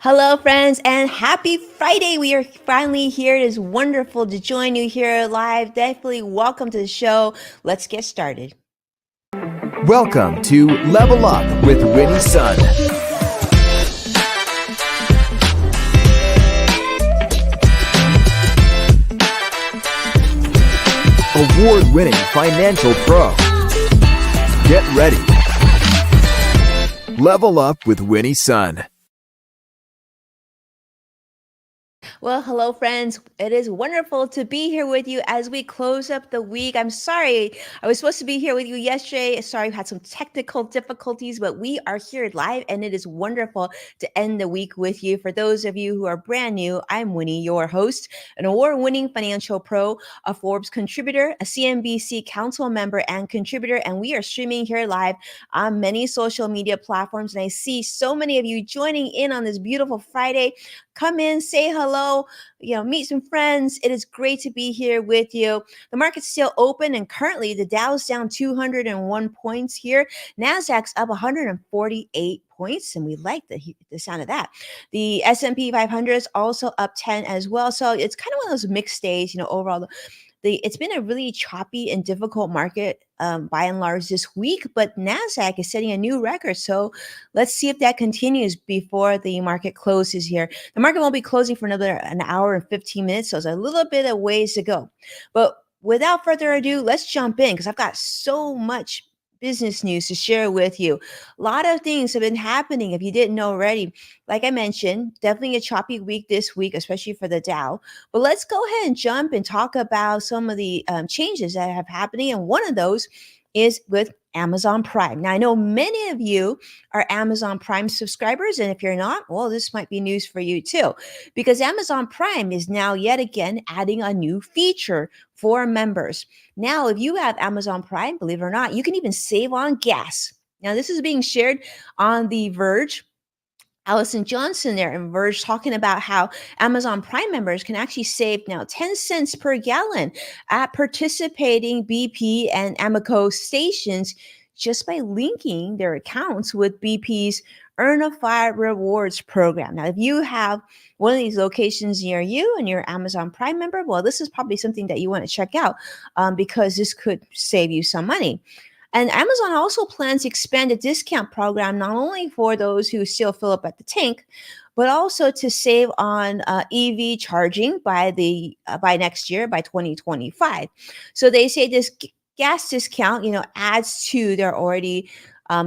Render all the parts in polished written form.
Hello, friends, and happy Friday. We are finally here. It is wonderful to join you here live. Definitely welcome to the show. Let's get started. Welcome to Level Up with Winnie Sun. Award-winning financial pro. Get ready. Level Up with Winnie Sun. Well, hello, friends. It is wonderful to be here with you as we close up the week. I'm sorry, I was supposed to be here with you yesterday. Sorry, we had some technical difficulties, but we are here live, and it is wonderful to end the week with you. For those of you who are brand new, I'm Winnie, your host, an award-winning financial pro, a Forbes contributor, a CNBC council member and contributor, and we are streaming here live on many social media platforms. And I see so many of you joining in on this beautiful Friday. Come in, say hello, meet some friends. It is great to be here with you. The market's still open, and currently the Dow's down 201 points here. Nasdaq's up 148 points, and we like the sound of that. The S&P 500 is also up 10 as well. So it's kind of one of those mixed days, overall. It's been a really choppy and difficult market by and large this week, but Nasdaq is setting a new record. So let's see if that continues before the market closes here. The market won't be closing for an hour and 15 minutes, so it's a little bit of ways to go. But without further ado, let's jump in because I've got so much business news to share with you. A lot of things have been happening if you didn't know already. Like I mentioned, definitely a choppy week this week, especially for the Dow. But let's go ahead and jump and talk about some of the changes that have happening. And one of those is with Amazon Prime. Now, I know many of you are Amazon Prime subscribers. And if you're not, well, this might be news for you too, because Amazon Prime is now yet again adding a new feature for members. Now, if you have Amazon Prime, believe it or not, you can even save on gas. Now, this is being shared on The Verge. Allison Johnson there in Verge talking about how Amazon Prime members can actually save now 10 cents per gallon at participating BP and Amoco stations just by linking their accounts with BP's Earnify Rewards program. Now, if you have one of these locations near you and you're an Amazon Prime member, well, this is probably something that you want to check out because this could save you some money. And Amazon also plans to expand the discount program not only for those who still fill up at the tank, but also to save on EV charging by next year, by 2025. So they say this gas discount, adds to their already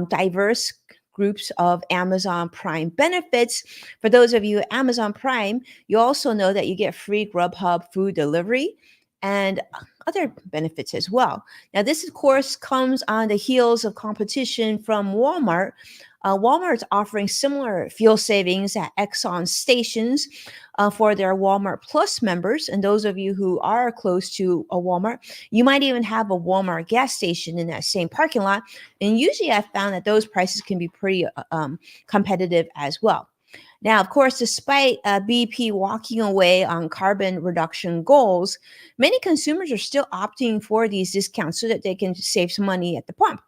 diverse groups of Amazon Prime benefits. For those of you at Amazon Prime, you also know that you get free Grubhub food delivery and other benefits as well. Now, this, of course, comes on the heels of competition from Walmart. Walmart's offering similar fuel savings at Exxon stations for their Walmart Plus members. And those of you who are close to a Walmart, you might even have a Walmart gas station in that same parking lot. And usually I've found that those prices can be pretty competitive as well. Now, of course, despite BP walking away on carbon reduction goals, many consumers are still opting for these discounts so that they can save some money at the pump.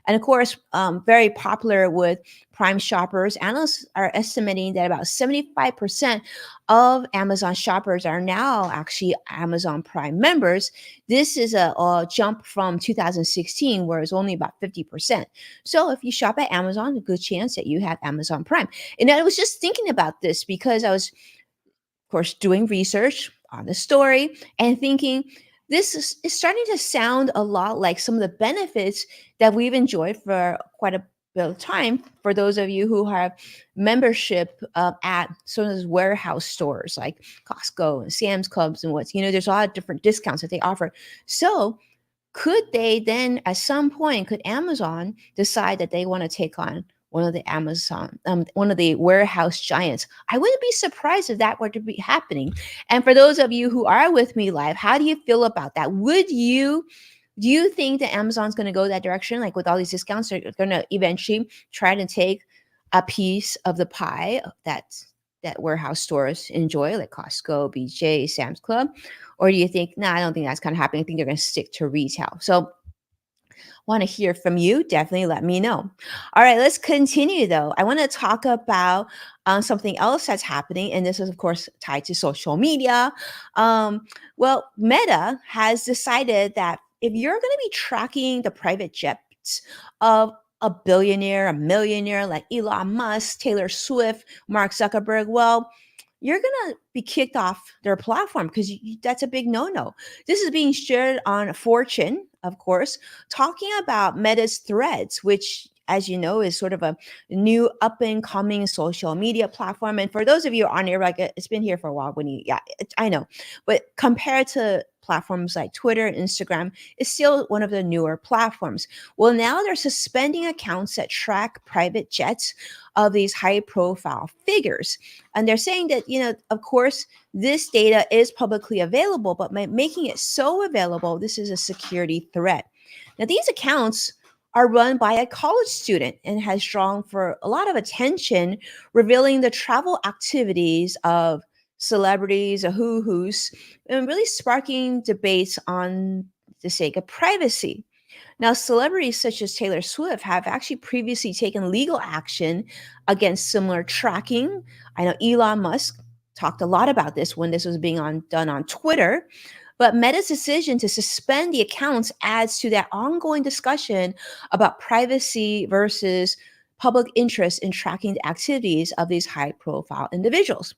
And of course, very popular with Prime shoppers. Analysts are estimating that about 75% of Amazon shoppers are now actually Amazon Prime members. This is a jump from 2016, where it's only about 50%. So if you shop at Amazon, a good chance that you have Amazon Prime. And I was just thinking about this because I was, of course, doing research on the story and thinking, this is starting to sound a lot like some of the benefits that we've enjoyed for quite a bit of time for those of you who have membership at some of those warehouse stores like Costco and Sam's Clubs and there's a lot of different discounts that they offer. So could they then at some point, could Amazon decide that they want to take on one of the warehouse giants? I wouldn't be surprised if that were to be happening. And for those of you who are with me live, how do you feel about that? Do you think that Amazon's going to go that direction? Like with all these discounts, they're going to eventually try to take a piece of the pie that warehouse stores enjoy, like Costco, BJ, Sam's Club? Or do you think, no, I don't think that's kind of happening. I think they're going to stick to retail. So Want to hear from you? Definitely let me know. All right, let's continue though. I want to talk about something else that's happening, and this is, of course, tied to social media. Um, well, Meta has decided that if you're going to be tracking the private jets of a billionaire, a millionaire like Elon Musk, Taylor Swift, Mark Zuckerberg, well, you're going to be kicked off their platform because that's a big no no. This is being shared on Fortune, of course, talking about Meta's Threads, which, as you know, is sort of a new up and coming social media platform. And for those of you on here, like it's been here for a while. Yeah, I know, but compared to platforms like Twitter, Instagram, it's still one of the newer platforms. Well, now they're suspending accounts that track private jets of these high profile figures. And they're saying that, of course, this data is publicly available, but by making it so available, this is a security threat. Now, these accounts are run by a college student and has drawn for a lot of attention, revealing the travel activities of celebrities, a who's, and really sparking debates on the sake of privacy. Now, celebrities such as Taylor Swift have actually previously taken legal action against similar tracking. I know Elon Musk talked a lot about this when this was being done on Twitter. But Meta's decision to suspend the accounts adds to that ongoing discussion about privacy versus public interest in tracking the activities of these high profile individuals.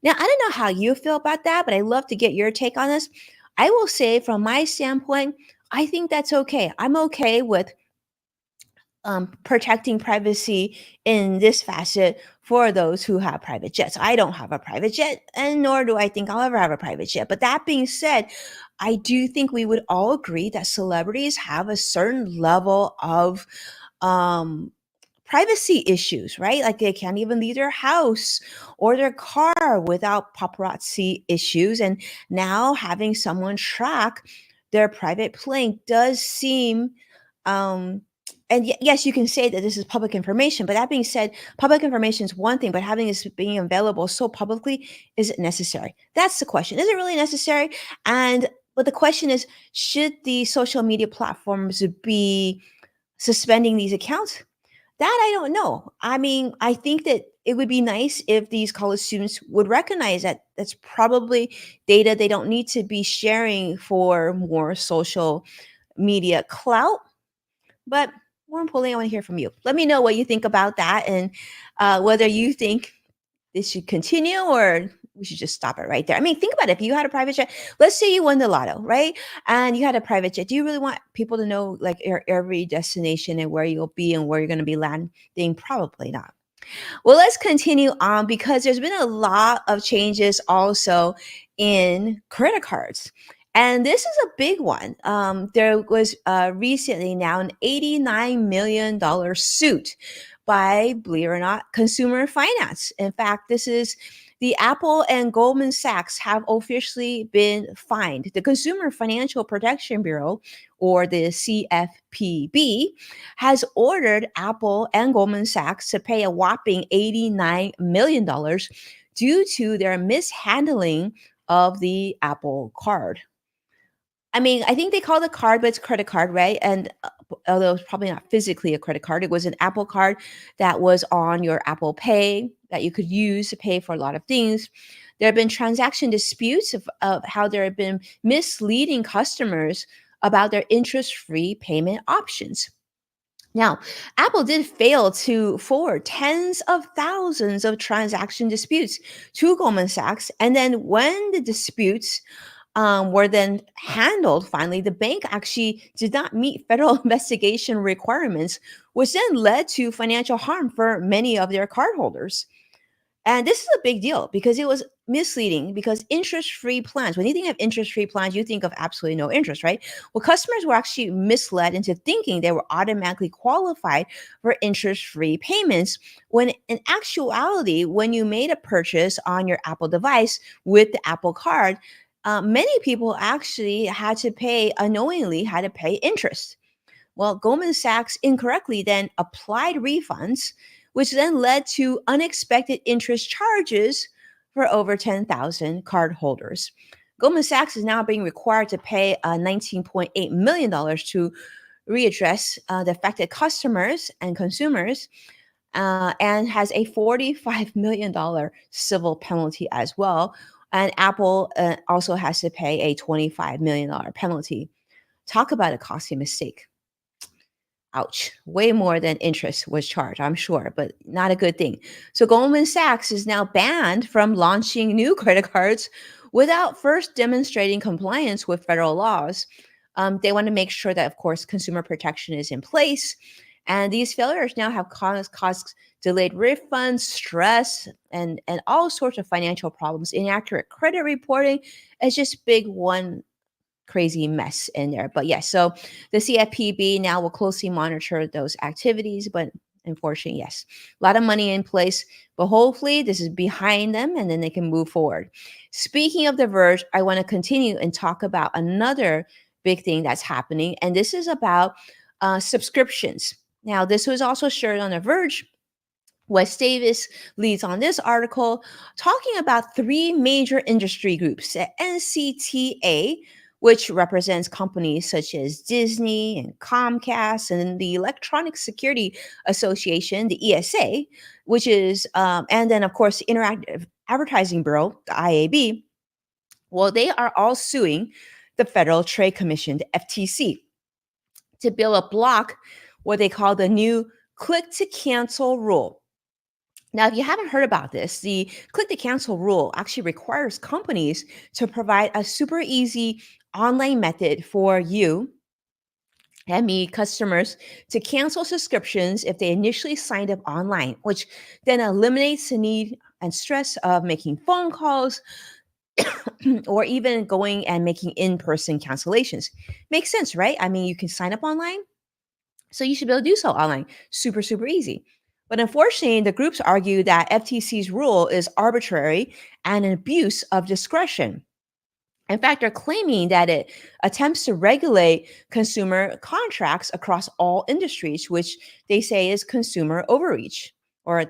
Now, I don't know how you feel about that, but I'd love to get your take on this. I will say, from my standpoint, I think that's okay. I'm okay with protecting privacy in this facet for those who have private jets. I don't have a private jet, and nor do I think I'll ever have a private jet. But that being said, I do think we would all agree that celebrities have a certain level of um, privacy issues, right? Like they can't even leave their house or their car without paparazzi issues. And now having someone track their private plane does seem um and yes, you can say that this is public information, but that being said, public information is one thing, but having this being available so publicly, is it necessary? That's the question. Is it really necessary? And but the question is, should the social media platforms be suspending these accounts? That I don't know. I mean, I think that it would be nice if these college students would recognize that that's probably data they don't need to be sharing for more social media clout. But more importantly, I want to hear from you. Let me know what you think about that, and whether you think this should continue or we should just stop it right there. I mean, think about it. If you had a private jet, let's say you won the lotto, right? And you had a private jet. Do you really want people to know like your every destination and where you'll be and where you're going to be landing? Probably not. Well, let's continue on because there's been a lot of changes also in credit cards. And this is a big one. There was recently now an $89 million suit by, believe it or not, consumer finance. In fact, this is the Apple and Goldman Sachs have officially been fined. The Consumer Financial Protection Bureau, or the CFPB, has ordered Apple and Goldman Sachs to pay a whopping $89 million due to their mishandling of the Apple Card. I mean, I think they call it a card, but it's a credit card, right? And although it's probably not physically a credit card, it was an Apple Card that was on your Apple Pay that you could use to pay for a lot of things. There have been transaction disputes of how there have been misleading customers about their interest-free payment options. Now, Apple did fail to forward tens of thousands of transaction disputes to Goldman Sachs. And then when the disputes were then handled, finally, the bank actually did not meet federal investigation requirements, which then led to financial harm for many of their cardholders. And this is a big deal because it was misleading because interest-free plans, when you think of interest-free plans, you think of absolutely no interest, right? Well, customers were actually misled into thinking they were automatically qualified for interest-free payments when in actuality, when you made a purchase on your Apple device with the Apple Card, many people actually had to pay, unknowingly had to pay interest. Well, Goldman Sachs incorrectly then applied refunds, which then led to unexpected interest charges for over 10,000 cardholders. Goldman Sachs is now being required to pay $19.8 million to readdress the affected customers and consumers, and has a $45 million civil penalty as well. And Apple also has to pay a $25 million penalty. Talk about a costly mistake. Ouch, way more than interest was charged, I'm sure, but not a good thing. So Goldman Sachs is now banned from launching new credit cards without first demonstrating compliance with federal laws. They want to make sure that, of course, consumer protection is in place. And these failures now have caused delayed refunds, stress, and all sorts of financial problems. Inaccurate credit reporting is just big one crazy mess in there. But yes, so the CFPB now will closely monitor those activities. But unfortunately, yes, a lot of money in place. But hopefully, this is behind them and then they can move forward. Speaking of The Verge, I want to continue and talk about another big thing that's happening. And this is about subscriptions. Now, this was also shared on The Verge. Wes Davis leads on this article talking about three major industry groups: the NCTA, which represents companies such as Disney and Comcast, and the Electronic Security Association, the ESA, which is, and then, of course, the Interactive Advertising Bureau, the IAB. Well, they are all suing the Federal Trade Commission, the FTC, to block what they call the new click to cancel rule. Now, if you haven't heard about this, the click to cancel rule actually requires companies to provide a super easy online method for you and me, customers, to cancel subscriptions if they initially signed up online, which then eliminates the need and stress of making phone calls or even going and making in person cancellations. Makes sense, right? I mean, you can sign up online, so you should be able to do so online. Super, super easy. But unfortunately, the groups argue that FTC's rule is arbitrary and an abuse of discretion. In fact, they're claiming that it attempts to regulate consumer contracts across all industries, which they say is consumer overreach, or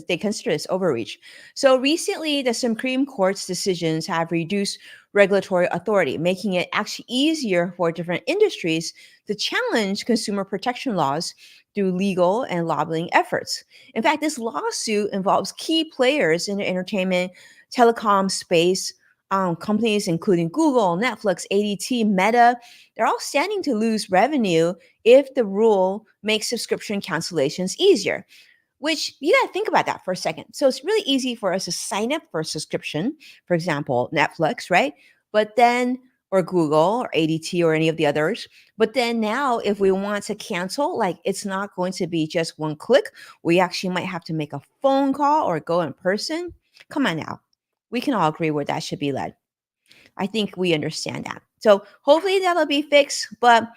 they consider this overreach. So recently, the Supreme Court's decisions have reduced regulatory authority, making it actually easier for different industries to challenge consumer protection laws through legal and lobbying efforts. In fact, this lawsuit involves key players in the entertainment, telecom space, companies including Google, Netflix, ADT, Meta. They're all standing to lose revenue if the rule makes subscription cancellations easier. Which you got to think about that for a second. So it's really easy for us to sign up for a subscription, for example, Netflix, right? But then, or Google or ADT or any of the others. But then now, if we want to cancel, like it's not going to be just one click. We actually might have to make a phone call or go in person. Come on now. We can all agree where that should be led. I think we understand that. So hopefully that'll be fixed, but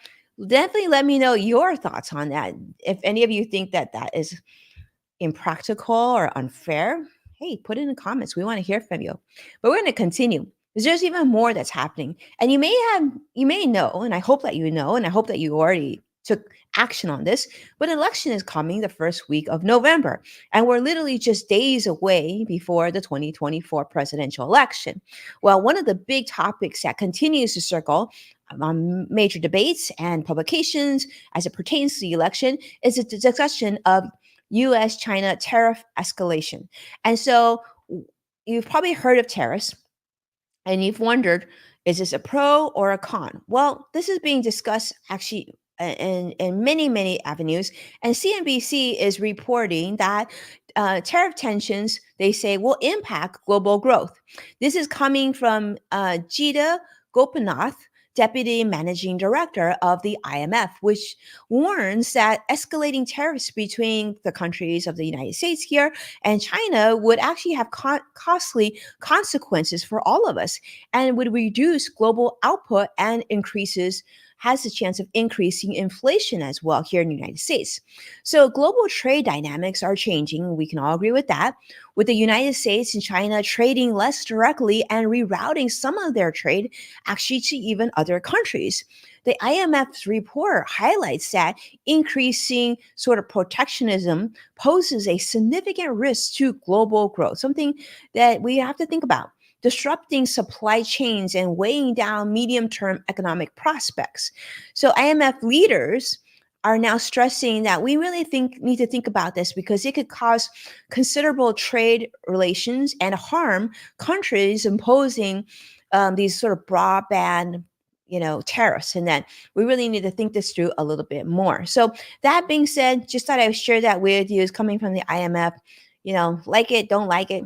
definitely let me know your thoughts on that. If any of you think that that is impractical or unfair, hey, put it in the comments. We want to hear from you. But we're going to continue because there's even more that's happening. And you may know, and I hope that you know, and I hope that you already took action on this, but election is coming the first week of November. And we're literally just days away before the 2024 presidential election. Well, one of the big topics that continues to circle on major debates and publications as it pertains to the election is the discussion of US China tariff escalation. And so you've probably heard of tariffs and you've wondered, is this a pro or a con? Well, this is being discussed actually in many, many avenues. And CNBC is reporting that tariff tensions, they say, will impact global growth. This is coming from Jita Gopinath, Deputy Managing Director of the IMF, which warns that escalating tariffs between the countries of the United States here and China would actually have costly consequences for all of us and would reduce global output and has the chance of increasing inflation as well here in the United States. So global trade dynamics are changing. We can all agree with that, with the United States and China trading less directly and rerouting some of their trade actually to even other countries. The IMF's report highlights that increasing sort of protectionism poses a significant risk to global growth, something that we have to think about. disrupting supply chains and weighing down medium term economic prospects. So, IMF leaders are now stressing that we really need to think about this because it could cause considerable trade relations and harm countries imposing these sort of broadband tariffs, and that we really need to think this through a little bit more. So that being said, just thought I would share that with you. Is coming from the IMF. Like it, don't like it,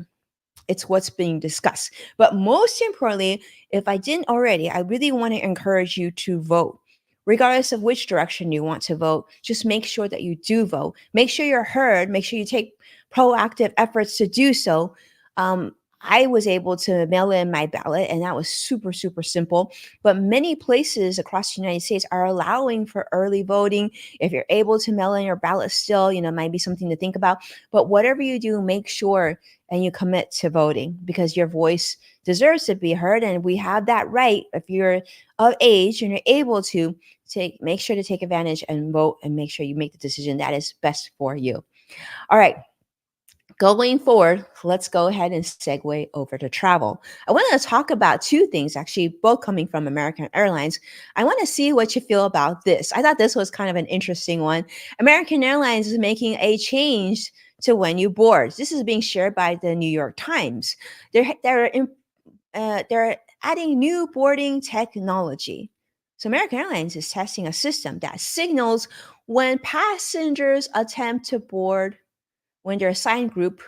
it's what's being discussed. But most importantly, if I didn't already, I really want to encourage you to vote. Regardless of which direction you want to vote, just make sure that you do vote. Make sure you're heard. Make sure you take proactive efforts to do so. Um, I was able to mail in my ballot, and that was super, super simple. But many places across the United States are allowing for early voting. If you're able to mail in your ballot still, might be something to think about. But whatever you do, make sure and you commit to voting because your voice deserves to be heard. And we have that right if you're of age and you're able to make sure to take advantage and vote and make sure you make the decision that is best for you. All right. Going forward, let's go ahead and segue over to travel. I want to talk about two things, actually, both coming from American Airlines. I want to see what you feel about this. I thought this was kind of an interesting one. American Airlines is making a change to when you board. This is being shared by the New York Times. They're adding new boarding technology. So American Airlines is testing a system that signals when passengers attempt to board when their assigned group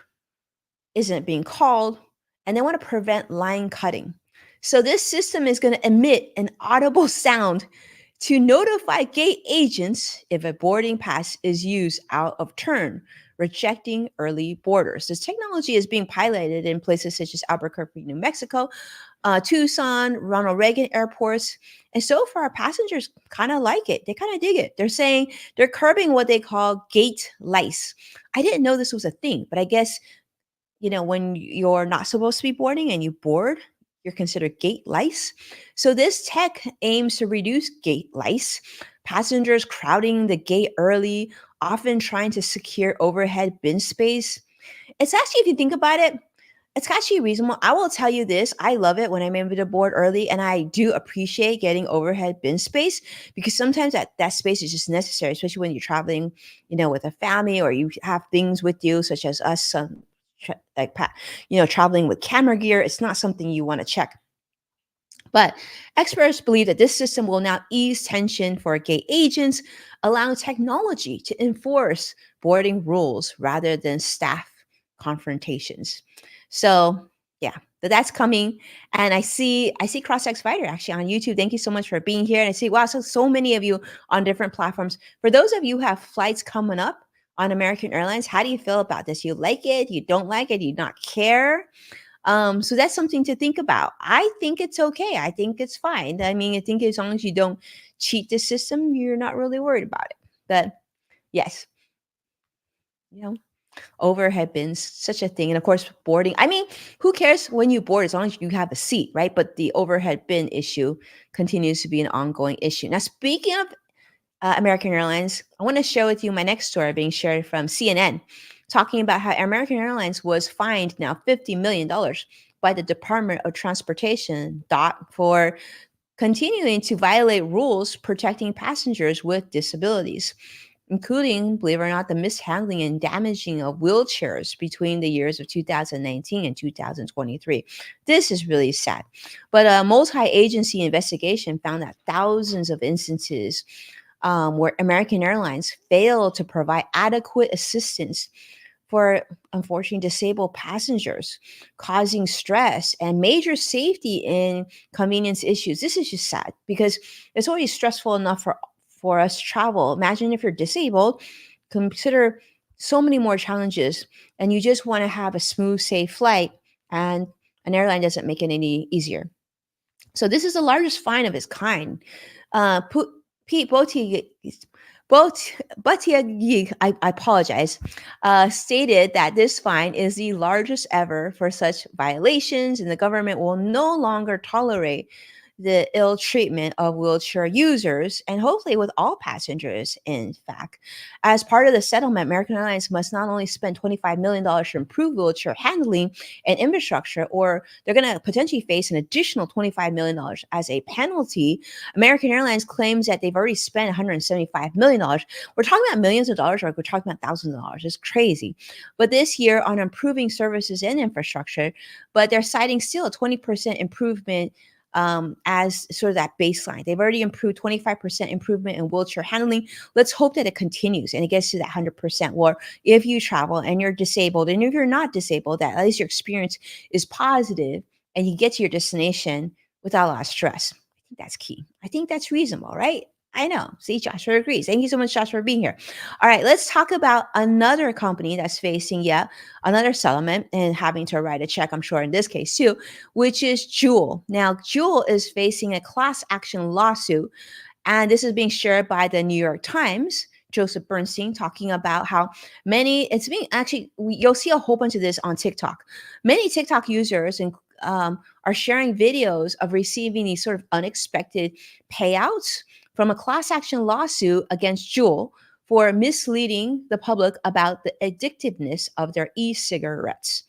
isn't being called, and they want to prevent line cutting. So this system is going to emit an audible sound to notify gate agents if a boarding pass is used out of turn, rejecting early boarders. This technology is being piloted in places such as Albuquerque, New Mexico, Tucson, Ronald Reagan airports. And so far, passengers kind of like it. They kind of dig it. They're saying they're curbing what they call gate lice. I didn't know this was a thing, but I guess, when you're not supposed to be boarding and you board, you're considered gate lice. So this tech aims to reduce gate lice, passengers crowding the gate early, often trying to secure overhead bin space. It's actually, if you think about it, it's actually reasonable. I will tell you this. I love it when I'm able to board early, and I do appreciate getting overhead bin space because sometimes that space is just necessary, especially when you're traveling, with a family or you have things with you, such as us, traveling with camera gear. It's not something you want to check. But experts believe that this system will now ease tension for gate agents, allowing technology to enforce boarding rules rather than staff confrontations. So yeah, that's coming. And I see CrossX Fighter actually on YouTube. Thank you so much for being here. And I see, wow, so many of you on different platforms. For those of you who have flights coming up on American Airlines, how do you feel about this? You like it? You don't like it? You not care? So that's something to think about. I think it's okay. I think it's fine. I mean, I think as long as you don't cheat the system, you're not really worried about it. But yes, you know, overhead bins, such a thing. And of course, boarding. I mean, who cares when you board as long as you have a seat, right? But the overhead bin issue continues to be an ongoing issue. Now, speaking of American Airlines, I want to share with you my next story being shared from CNN, talking about how American Airlines was fined now $50 million by the Department of Transportation, DOT, for continuing to violate rules protecting passengers with disabilities, including, believe it or not, the mishandling and damaging of wheelchairs between the years of 2019 and 2023. This is really sad. But a multi agency investigation found that thousands of instances where American Airlines failed to provide adequate assistance for unfortunately disabled passengers, causing stress and major safety and convenience issues. This is just sad because it's already stressful enough for us to travel. Imagine if you're disabled, consider so many more challenges, and you just want to have a smooth, safe flight, and an airline doesn't make it any easier. So this is the largest fine of its kind. Pete Buttigieg, I apologize, stated that this fine is the largest ever for such violations, and the government will no longer tolerate the ill treatment of wheelchair users and hopefully with all passengers, in fact. As part of the settlement, American Airlines must not only spend $25 million to improve wheelchair handling and infrastructure, or they're going to potentially face an additional $25 million as a penalty. American Airlines claims that they've already spent $175 million. We're talking about millions of dollars, or we're talking about thousands of dollars. It's crazy. But this year on improving services and infrastructure, but they're citing still a 20% improvement as sort of that baseline. They've already improved 25% improvement in wheelchair handling. Let's hope that it continues and it gets to that 100%. Or if you travel and you're disabled, and if you're not disabled, that at least your experience is positive and you get to your destination without a lot of stress. I think that's key. I think that's reasonable, right? I know. See, Joshua agrees. Thank you so much, Joshua, for being here. All right, let's talk about another company that's facing yet another settlement and having to write a check, I'm sure, in this case too, which is Jewel. Now, Jewel is facing a class action lawsuit, and this is being shared by the New York Times. Joseph Bernstein talking about how it's being actually, you'll see a whole bunch of this on TikTok. Many TikTok users are sharing videos of receiving these sort of unexpected payouts from a class action lawsuit against Juul for misleading the public about the addictiveness of their e-cigarettes.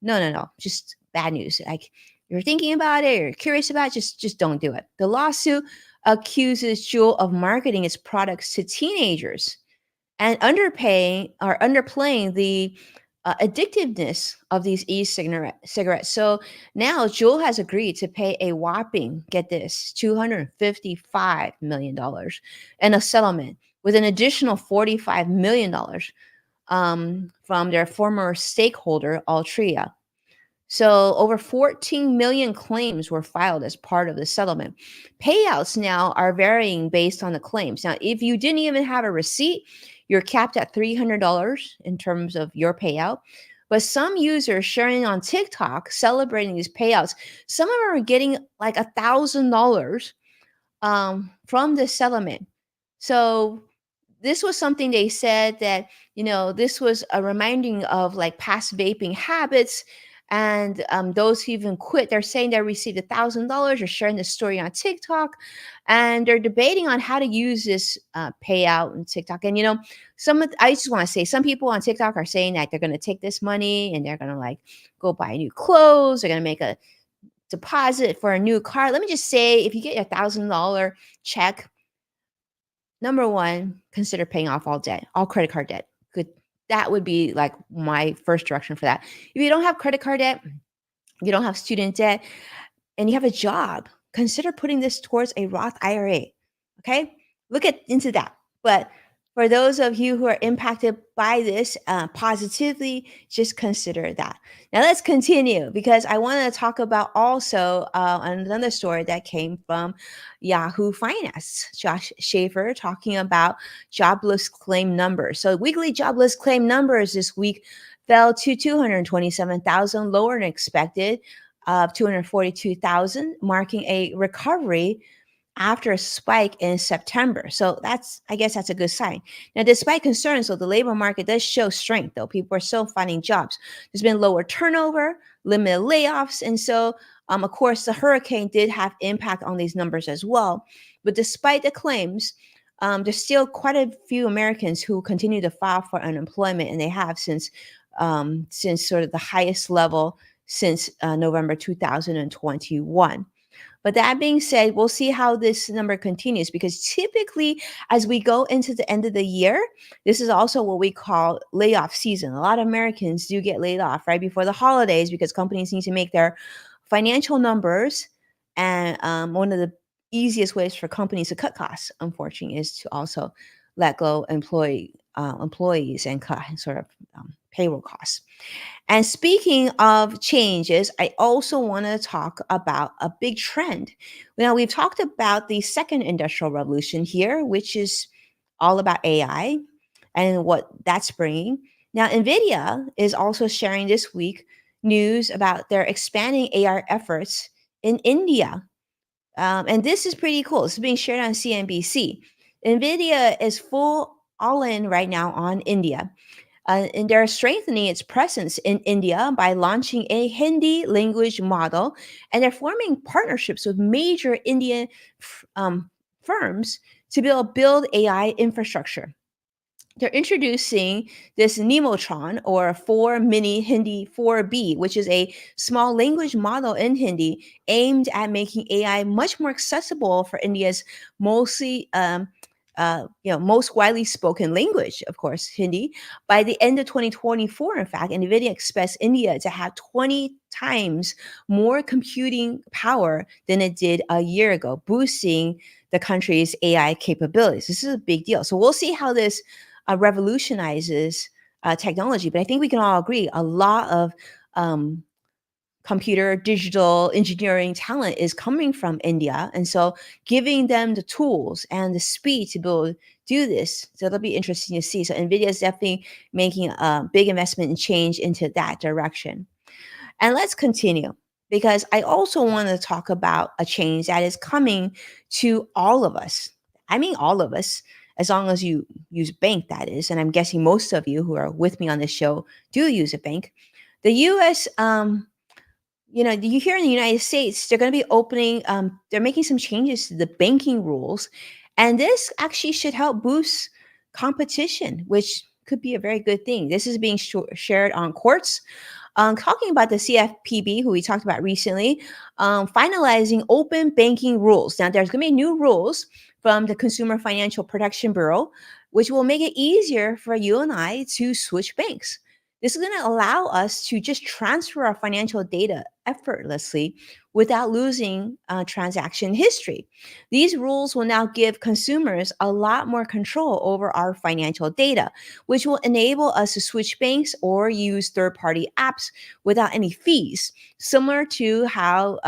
No, no, no, just bad news. Like, you're thinking about it, you're curious about it, just don't do it. The lawsuit accuses Juul of marketing its products to teenagers and underplaying the addictiveness of these cigarettes. So now Juul has agreed to pay a whopping, get this, $255 million and a settlement with an additional $45 million from their former stakeholder, Altria. So over 14 million claims were filed as part of the settlement. Payouts now are varying based on the claims. Now, if you didn't even have a receipt, you're capped at $300 in terms of your payout. But some users sharing on TikTok celebrating these payouts, some of them are getting like $1,000 from the settlement. So this was something they said that, this was a reminding of like past vaping habits. And those who even quit, they're saying they received $1,000 or sharing the story on TikTok. And they're debating on how to use this payout in TikTok. And, I just want to say some people on TikTok are saying that they're going to take this money and they're going to like go buy new clothes. They're going to make a deposit for a new car. Let me just say, if you get a $1,000 check, number one, consider paying off all debt, all credit card debt. Good. That would be like my first direction for that. If you don't have credit card debt, you don't have student debt, and you have a job, consider putting this towards a Roth IRA. Okay. Look into that. But for those of you who are impacted by this positively, just consider that. Now let's continue because I want to talk about also another story that came from Yahoo Finance. Josh Schaefer talking about jobless claim numbers. So weekly jobless claim numbers this week fell to 227,000, lower than expected, of 242,000, marking a recovery after a spike in September. So I guess that's a good sign. Now, despite concerns, so the labor market does show strength, though. People are still finding jobs. There's been lower turnover, limited layoffs. And so, of course, the hurricane did have impact on these numbers as well. But despite the claims, there's still quite a few Americans who continue to file for unemployment, and they have since sort of the highest level since November 2021. But that being said, we'll see how this number continues because typically, as we go into the end of the year, this is also what we call layoff season. A lot of Americans do get laid off right before the holidays because companies need to make their financial numbers. And one of the easiest ways for companies to cut costs, unfortunately, is to also let go employees and cut sort of payroll costs. And speaking of changes, I also want to talk about a big trend. Now, we've talked about the second industrial revolution here, which is all about AI and what that's bringing. Now, NVIDIA is also sharing this week news about their expanding AI efforts in India. And this is pretty cool. It's being shared on CNBC. NVIDIA is all in right now on India. And they're strengthening its presence in India by launching a Hindi language model, and they're forming partnerships with major Indian firms to build AI infrastructure. They're introducing this Nemotron or 4 Mini Hindi 4B, which is a small language model in Hindi aimed at making AI much more accessible for India's mostly most widely spoken language, of course, Hindi. By the end of 2024, in fact, NVIDIA expects India to have 20 times more computing power than it did a year ago, boosting the country's AI capabilities. This is a big deal. So we'll see how this revolutionizes technology. But I think we can all agree a lot of um, computer digital engineering talent is coming from India. And so giving them the tools and the speed to be able to do this. So it'll be interesting to see. So NVIDIA is definitely making a big investment and change into that direction. And let's continue because I also want to talk about a change that is coming to all of us. I mean, all of us, as long as you use bank, that is. And I'm guessing most of you who are with me on this show do use a bank. The US, you hear in the United States, they're going to be opening, they're making some changes to the banking rules. And this actually should help boost competition, which could be a very good thing. This is being shared on courts. Talking about the CFPB, who we talked about recently, finalizing open banking rules. Now, there's going to be new rules from the Consumer Financial Protection Bureau, which will make it easier for you and I to switch banks. This is going to allow us to just transfer our financial data effortlessly without losing transaction history. These rules will now give consumers a lot more control over our financial data, which will enable us to switch banks or use third party apps without any fees, similar to how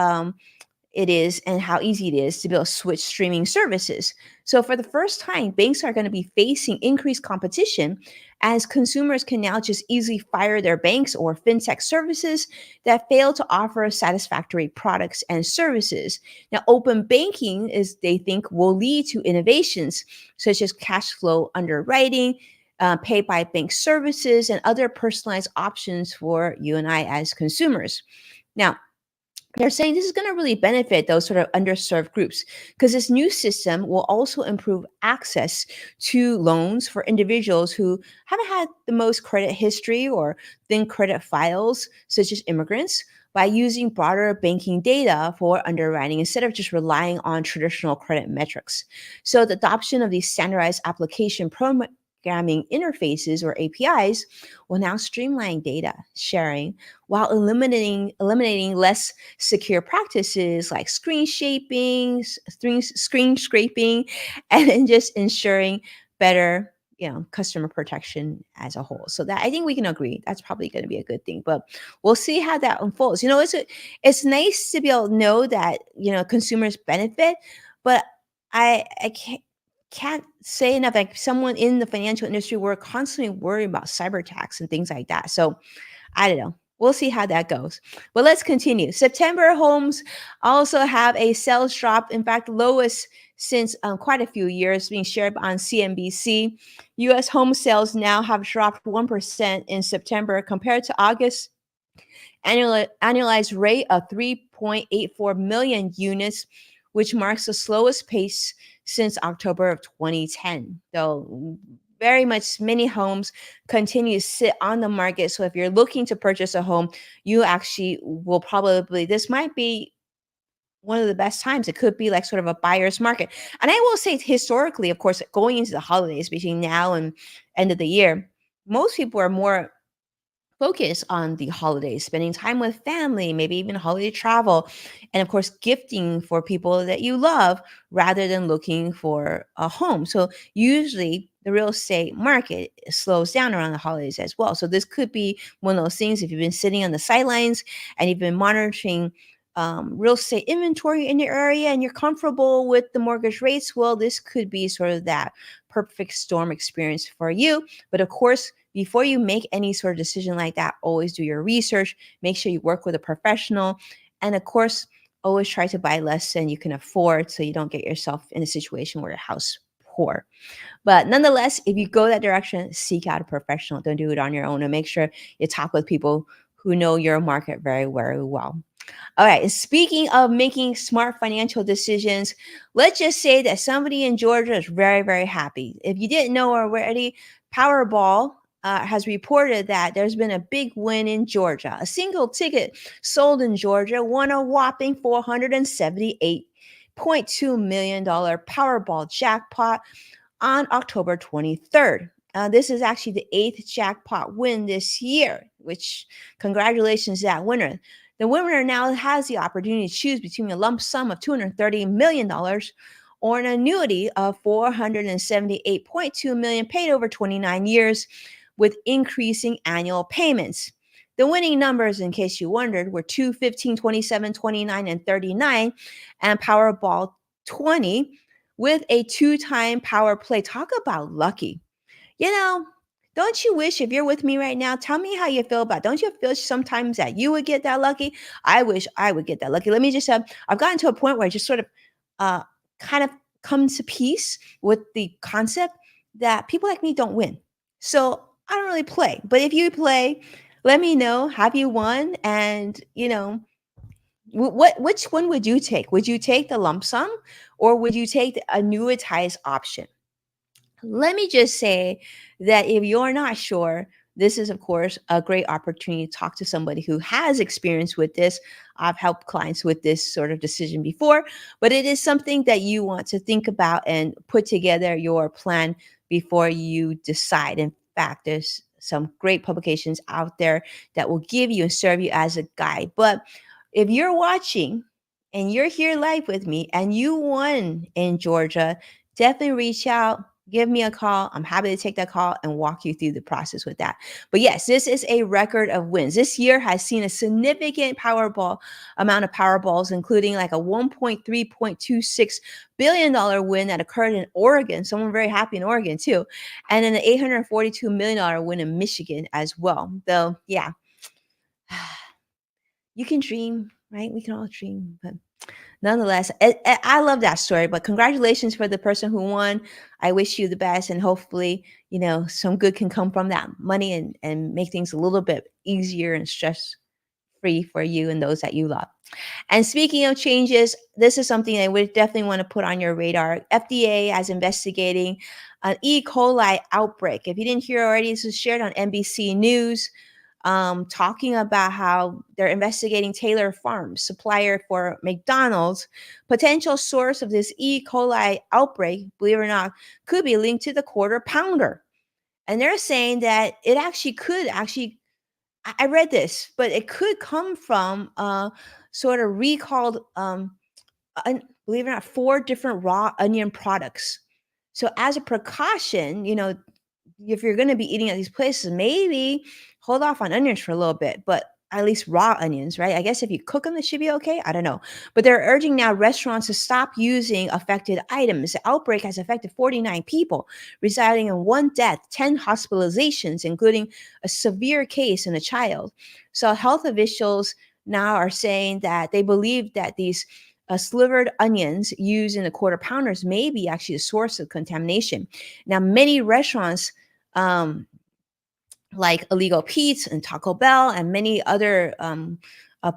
it is and how easy it is to build switch streaming services. So, for the first time, banks are going to be facing increased competition as consumers can now just easily fire their banks or fintech services that fail to offer satisfactory products and services. Now, open banking is, they think, will lead to innovations such as cash flow underwriting, pay by bank services, and other personalized options for you and I as consumers. Now, they're saying this is going to really benefit those sort of underserved groups because this new system will also improve access to loans for individuals who haven't had the most credit history or thin credit files, such as immigrants, by using broader banking data for underwriting instead of just relying on traditional credit metrics. So, the adoption of these standardized application programming interfaces or APIs will now streamline data sharing while eliminating less secure practices like screen scraping, and then just ensuring better customer protection as a whole. So that I think we can agree that's probably going to be a good thing, but we'll see how that unfolds. It's nice to be able to know that consumers benefit, but I can't say enough. Like someone in the financial industry, we're constantly worried about cyber attacks and things like that. So I don't know. We'll see how that goes. But let's continue. September homes also have a sales drop. In fact, lowest since quite a few years, being shared on CNBC. U.S. home sales now have dropped 1% in September compared to August. Annualized rate of 3.84 million units, which marks the slowest pace since October of 2010. Though very much many homes continue to sit on the market. So if you're looking to purchase a home, you actually will probably, this might be one of the best times. It could be like sort of a buyer's market. And I will say historically, of course, going into the holidays between now and end of the year, most people are more focus on the holidays, spending time with family, maybe even holiday travel, and of course, gifting for people that you love rather than looking for a home. So, usually, the real estate market slows down around the holidays as well. So, this could be one of those things if you've been sitting on the sidelines and you've been monitoring. Real estate inventory in your area and you're comfortable with the mortgage rates, well, this could be sort of that perfect storm experience for you. But of course, before you make any sort of decision like that, always do your research, make sure you work with a professional, and of course, always try to buy less than you can afford so you don't get yourself in a situation where your house poor. But nonetheless, if you go that direction, seek out a professional. Don't do it on your own, and make sure you talk with people who know your market very, very well. All right. And speaking of making smart financial decisions, let's just say that somebody in Georgia is very, very happy. If you didn't know already, Powerball has reported that there's been a big win in Georgia. A single ticket sold in Georgia won a whopping $478.2 million Powerball jackpot on October 23rd. This is actually the eighth jackpot win this year, which congratulations to that winner. The winner now has the opportunity to choose between a lump sum of $230 million or an annuity of $478.2 million paid over 29 years with increasing annual payments. The winning numbers, in case you wondered, were 2, 15, 27, 29, and 39, and Powerball 20 with a two-time power play. Talk about lucky. You know, don't you wish, if you're with me right now, tell me how you feel about it. Don't you feel sometimes that you would get that lucky? I wish I would get that lucky. Let me just I've gotten to a point where I just sort of uh kind of come to peace with the concept that people like me don't win. So I don't really play. But if you play, let me know. Have you won? And which one would you take? Would you take the lump sum or would you take the annuitized option? Let me just say that if you're not sure, this is, of course, a great opportunity to talk to somebody who has experience with this. I've helped clients with this sort of decision before, but it is something that you want to think about and put together your plan before you decide. In fact, there's some great publications out there that will give you and serve you as a guide. But if you're watching and you're here live with me and you won in Georgia, definitely reach out, give me a call. I'm happy to take that call and walk you through the process with that. But yes, this is a record of wins. This year has seen a significant Powerball amount of Powerballs, including like a $1.326 billion win that occurred in Oregon. Someone very happy in Oregon too. And then an $842 million win in Michigan as well. Though, yeah, you can dream, right? We can all dream. But nonetheless, I love that story. But congratulations for the person who won. I wish you the best, and hopefully, some good can come from that money and make things a little bit easier and stress free for you and those that you love. And speaking of changes, this is something I would definitely want to put on your radar. FDA is investigating an E. coli outbreak. If you didn't hear already, this was shared on NBC News, talking about how they're investigating Taylor Farms, supplier for McDonald's. Potential source of this E. coli outbreak, believe it or not, could be linked to the quarter pounder. And they're saying that it actually could actually, I read this, but it could come from sort of recalled, believe it or not, 4 different raw onion products. So as a precaution, if you're going to be eating at these places, maybe hold off on onions for a little bit, but at least raw onions, right? I guess if you cook them, it should be okay. I don't know. But they're urging now restaurants to stop using affected items. The outbreak has affected 49 people, resulting in 1 death, 10 hospitalizations, including a severe case in a child. So health officials now are saying that they believe that these slivered onions used in the quarter pounders may be actually a source of contamination. Now, many restaurants, like Illegal Pete's and Taco Bell and many other a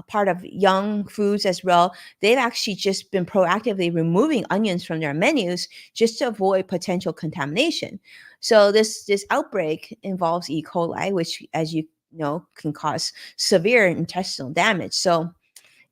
part of Young Foods as well, they've actually just been proactively removing onions from their menus just to avoid potential contamination. So this outbreak involves E. coli, which, as you know, can cause severe intestinal damage. So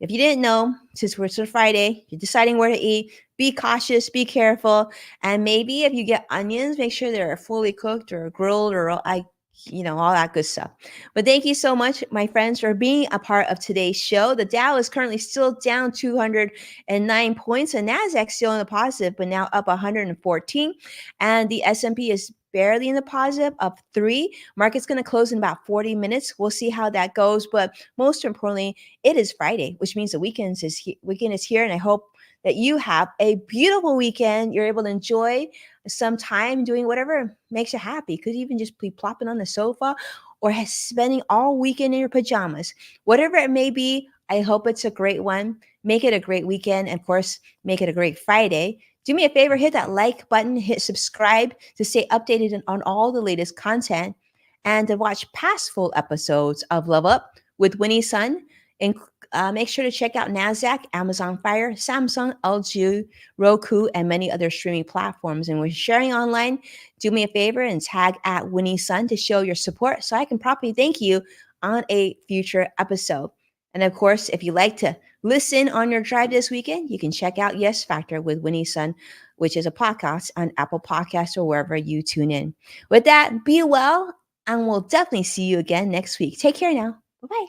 if you didn't know, since it's a Friday, you're deciding where to eat, be cautious, be careful. And maybe if you get onions, make sure they're fully cooked or grilled or all that good stuff. But thank you so much, my friends, for being a part of today's show. The Dow is currently still down 209 points, and Nasdaq still in the positive, but now up 114. And the S&P is barely in the positive, up 3. Market's going to close in about 40 minutes. We'll see how that goes. But most importantly, it is Friday, which means the weekend is here, and I hope that you have a beautiful weekend. You're able to enjoy some time doing whatever makes you happy. Could even just be plopping on the sofa or spending all weekend in your pajamas. Whatever it may be, I hope it's a great one. Make it a great weekend. And of course, make it a great Friday. Do me a favor, hit that like button, hit subscribe to stay updated on all the latest content, and to watch past full episodes of Love Up with Winnie Sun. And make sure to check out NASDAQ, Amazon Fire, Samsung, LG, Roku, and many other streaming platforms. And when sharing online, do me a favor and tag at Winnie Sun to show your support so I can properly thank you on a future episode. And of course, if you like to listen on your drive this weekend, you can check out Yes Factor with Winnie Sun, which is a podcast on Apple Podcasts or wherever you tune in. With that, be well, and we'll definitely see you again next week. Take care now. Bye bye.